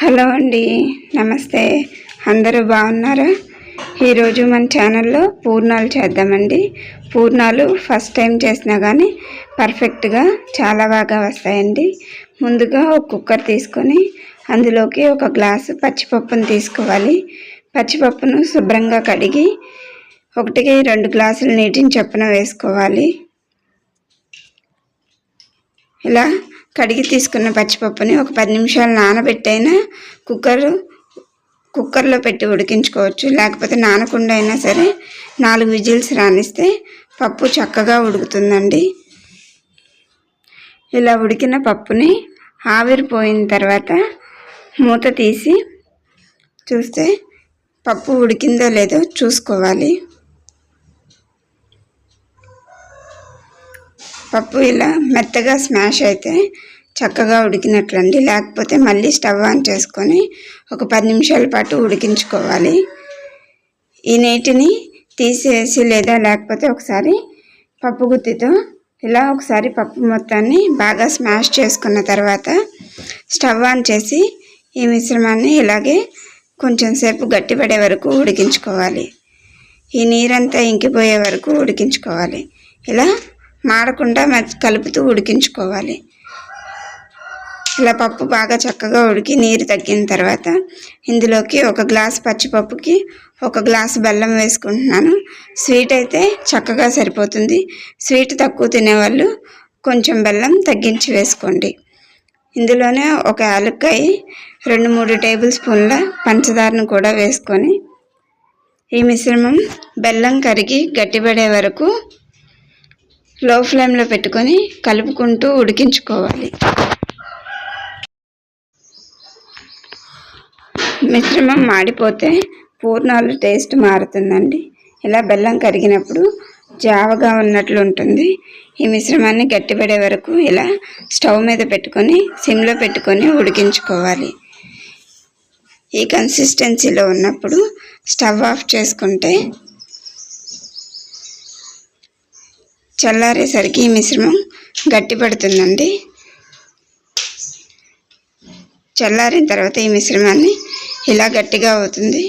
Hello అండి, నమస్తే. అందరూ బాగున్నారా? ఈరోజు మన ఛానల్లో పూర్ణాలు చేద్దామండి. పూర్ణాలు ఫస్ట్ టైం చేసినా కానీ పర్ఫెక్ట్గా చాలా బాగా వస్తాయండి. ముందుగా ఒక కుక్కర్ తీసుకొని అందులోకి ఒక గ్లాసు పచ్చిపప్పును తీసుకోవాలి. పచ్చిపప్పును శుభ్రంగా కడిగి 1-2 గ్లాసుల నీటిని చొప్పున వేసుకోవాలి. ఇలా కడిగి తీసుకున్న పచ్చిపప్పుని ఒక 10 నిమిషాలు నానబెట్టైనా కుక్కర్లో పెట్టి ఉడికించుకోవచ్చు. లేకపోతే నానకుండా అయినా సరే 4 విజిల్స్ రానిస్తే పప్పు చక్కగా ఉడుకుతుందండి. ఇలా ఉడికిన పప్పుని ఆవిరిపోయిన తర్వాత మూత తీసి చూస్తే పప్పు ఉడికిందో లేదో చూసుకోవాలి. పప్పు ఇలా మెత్తగా స్మాష్ అయితే చక్కగా ఉడికినట్లండి. లేకపోతే మళ్ళీ స్టవ్ ఆన్ చేసుకొని ఒక 10 నిమిషాల పాటు ఉడికించుకోవాలి. ఈ నీటిని తీసేసి లేదా లేకపోతే ఒకసారి పప్పు గుత్తితో ఇలా ఒకసారి పప్పు మొత్తాన్ని బాగా స్మాష్ చేసుకున్న తర్వాత స్టవ్ ఆన్ చేసి ఈ మిశ్రమాన్ని ఇలాగే కొంచెం సేపు గట్టిపడే వరకు ఉడికించుకోవాలి. ఈ నీరంతా ఇంకిపోయే వరకు ఉడికించుకోవాలి. ఇలా మాడకుండా కలుపుతూ ఉడికించుకోవాలి. ఇలా పప్పు బాగా చక్కగా ఉడికి నీరు తగ్గిన తర్వాత ఇందులోకి 1 గ్లాసు పచ్చిపప్పుకి 1 గ్లాసు బెల్లం వేసుకుంటున్నాను. స్వీట్ అయితే చక్కగా సరిపోతుంది. స్వీట్ తక్కువ తినేవాళ్ళు కొంచెం బెల్లం తగ్గించి వేసుకోండి. ఇందులోనే 1 యాలక్కాయ, 2-3 టేబుల్ స్పూన్ల పంచదారను కూడా వేసుకొని ఈ మిశ్రమం బెల్లం కరిగి గట్టిపడే వరకు లో ఫ్లేమ్లో పెట్టుకొని కలుపుకుంటూ ఉడికించుకోవాలి. మిశ్రమం మాడిపోతే పూర్ణాలు టేస్ట్ మారుతుందండి. ఇలా బెల్లం కరిగినప్పుడు జావగా ఉన్నట్లు ఉంటుంది. ఈ మిశ్రమాన్ని గట్టిపడే వరకు ఇలా స్టవ్ మీద పెట్టుకొని సిమ్లో పెట్టుకొని ఉడికించుకోవాలి. ఈ కన్సిస్టెన్సీలో ఉన్నప్పుడు స్టవ్ ఆఫ్ చేసుకుంటే చల్లారేసరికి ఈ మిశ్రమం గట్టిపడుతుందండి. చల్లారిన తర్వాత ఈ మిశ్రమాన్ని ఇలా గట్టిగా అవుతుంది.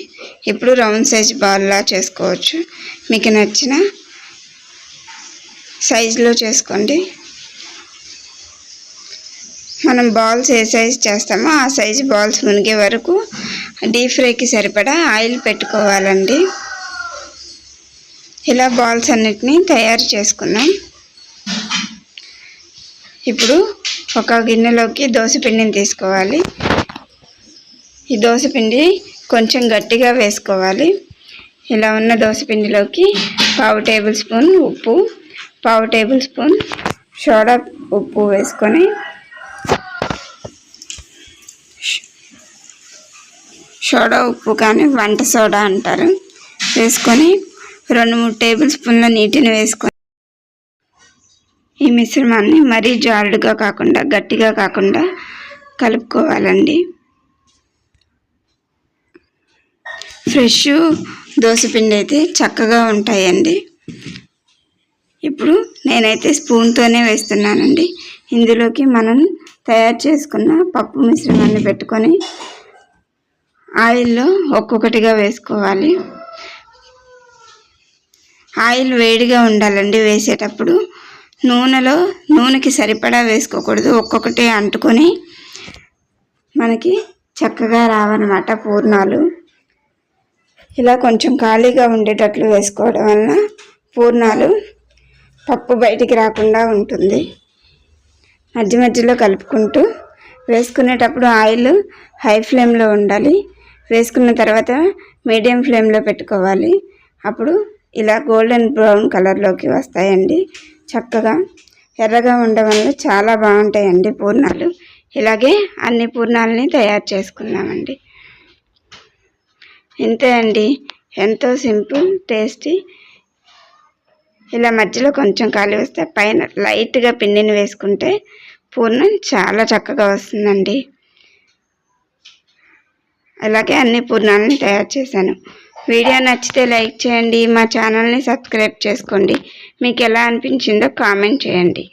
ఇప్పుడు రౌండ్ సైజ్ బాల్లా చేసుకోవచ్చు. మీకు నచ్చిన సైజులో చేసుకోండి. మనం బాల్స్ ఏ సైజు చేస్తామో ఆ సైజు బాల్స్ మునిగే వరకు డీప్ ఫ్రైకి సరిపడా ఆయిల్ పెట్టుకోవాలండి. ఇలా బాల్స్ అన్నిటినీ తయారు చేసుకున్నాం. ఇప్పుడు ఒక గిన్నెలోకి దోసపిండిని తీసుకోవాలి. ఈ దోసపిండి కొంచెం గట్టిగా వేసుకోవాలి. ఇలా ఉన్న దోసపిండిలోకి 1/2 టేబుల్ స్పూన్ ఉప్పు, 1/2 టేబుల్ స్పూన్ సోడా ఉప్పు వేసుకొని సోడా ఉప్పు కానీ వంట సోడా అంటారు వేసుకొని 2-3 టేబుల్ స్పూన్ల నీటిని వేసుకొని ఈ మిశ్రమాన్ని మరీ జారుడుగా కాకుండా గట్టిగా కాకుండా కలుపుకోవాలండి. ఫ్రెష్ దోసపిండి అయితే చక్కగా ఉంటాయండి. ఇప్పుడు నేనైతే స్పూన్తోనే వేస్తున్నానండి. ఇందులోకి మనం తయారు చేసుకున్న పప్పు మిశ్రమాన్ని పెట్టుకొని ఆయిల్లో ఒక్కొక్కటిగా వేసుకోవాలి. ఆయిల్ వేడిగా ఉండాలండి. వేసేటప్పుడు నూనెకి సరిపడా వేసుకోకూడదు. ఒక్కొక్కటి అంటుకొని మనకి చక్కగా రావన్నమాట పూర్ణాలు. ఇలా కొంచెం ఖాళీగా ఉండేటట్లు వేసుకోవడం వలన పూర్ణాలు పప్పు బయటికి రాకుండా ఉంటుంది. మధ్య మధ్యలో కలుపుకుంటూ వేసుకునేటప్పుడు ఆయిల్ హై ఫ్లేమ్లో ఉండాలి. వేసుకున్న తర్వాత మీడియం ఫ్లేమ్లో పెట్టుకోవాలి. అప్పుడు ఇలా గోల్డెన్ బ్రౌన్ కలర్లోకి వస్తాయండి. చక్కగా ఎర్రగా ఉండడం వల్ల చాలా బాగుంటాయండి పూర్ణాలు. ఇలాగే అన్ని పూర్ణాలని తయారు చేసుకున్నామండి. ఇంతే అండి, ఎంతో సింపుల్, టేస్టీ. ఇలా మధ్యలో కొంచెం ఖాళీ వస్తే పైన లైట్గా పిండిని వేసుకుంటే పూర్ణం చాలా చక్కగా వస్తుందండి. అలాగే అన్ని పూర్ణాలని తయారు చేశాను. వీడియో నచ్చితే లైక్ చేయండి. మా ఛానల్ని సబ్స్క్రైబ్ చేసుకోండి. మీకు ఎలా అనిపించిందో కామెంట్ చేయండి.